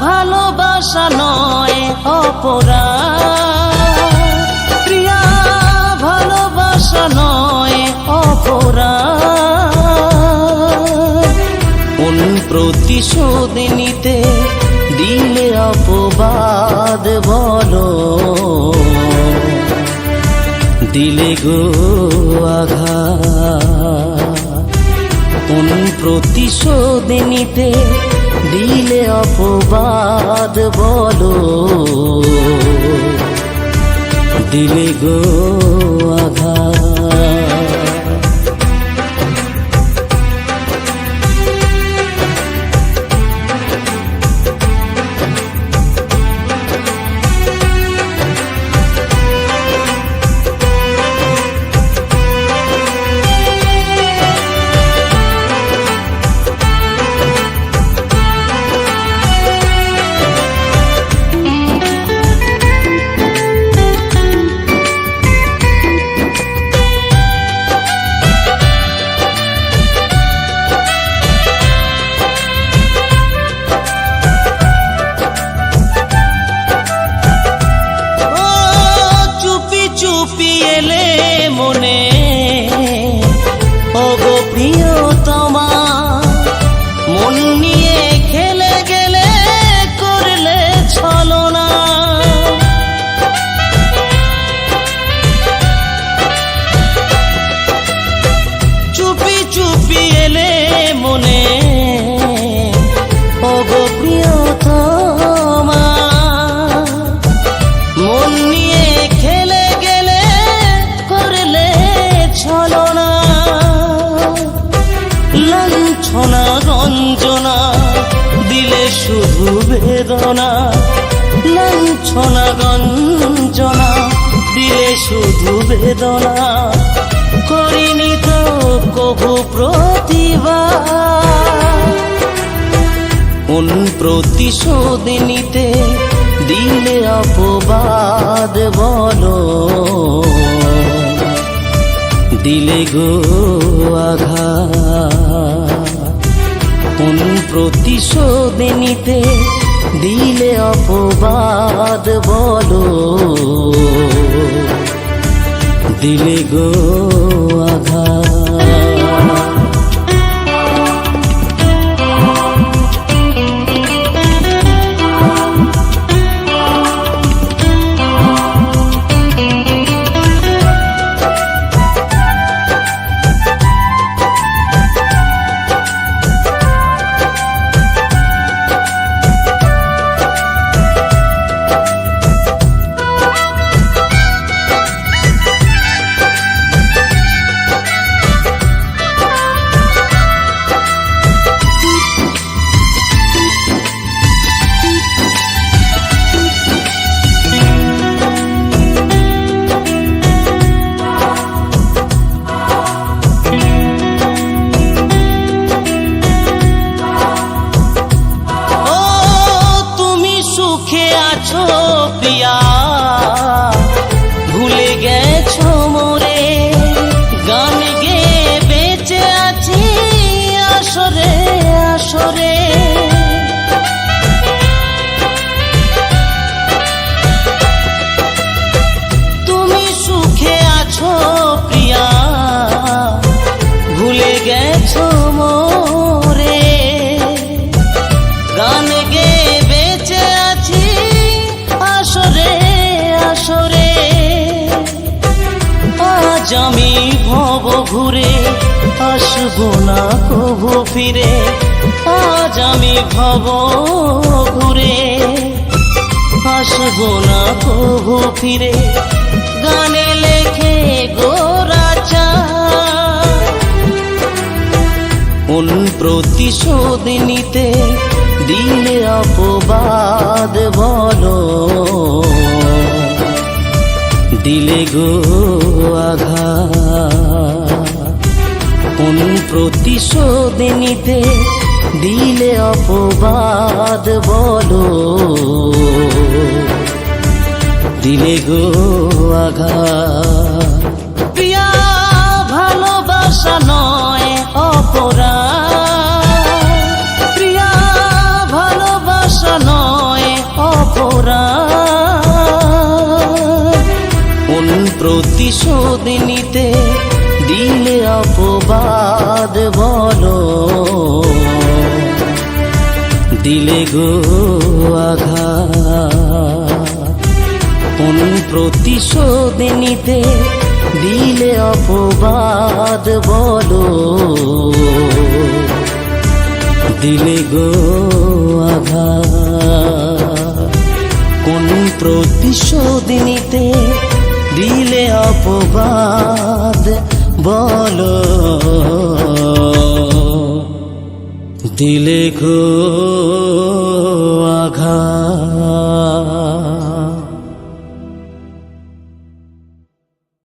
ভালোবাসা নয় অপরাধ। প্রিয়া ভালোবাসা নয় অপরাধ। কোন প্রতিশোধ নিতে দিলে অপবাদ বলো, দিলে গো আঘাত। কোন প্রতিশোধ নিতে দিলে অপবাদ বলো, দিলে গো আঘাত। চুপি এলে মনে ওগো প্রিয়তমা, মন নিয়ে খেলে গেলে করলে ছলনা। চুপি চুপি এলে মনে ওগো প্রিয়তমা, মন নিয়ে খেলে গেলে করলে ছলনা। লাঞ্ছনা গঞ্জনা দিলে শুধু বেদনা, লাঞ্ছনা গঞ্জনা দিলে শুধু বেদনা। করিনি তো কভু প্রতিবাদ। কোন প্রতিশোধ নিতে দিলে অপবাদ বলো, দিলে গো আঘাত। কোন প্রতিশোধ নিতে দিলে অপবাদ বলো, দিলে গো আঘাত। ফিরে আজ আমি ভব ঘুরে আসবো না কভু ফিরে গানে লেখে গোরাচা কোন প্রতিশোধ নিতে দিলে অপবাদ বলো দিলে গো আঘাত কোন প্রতিশোধ নিতে দিলে অপবাদ বলো দিলে গো আঘাত প্রিয়া ভালোবাসা নয় অপরাধ প্রিয়া ভালোবাসা নয় অপরাধ কোন প্রতিশোধ নিতে দিলে অপবাদ বলো দিলে গো আঘাত কোন প্রতিশোধ নিতে দিলে অপবাদ বলো দিলে গো আঘাত কোন প্রতিশোধ নিতে দিলে অপবাদ বলো দিলে গো আঘাত।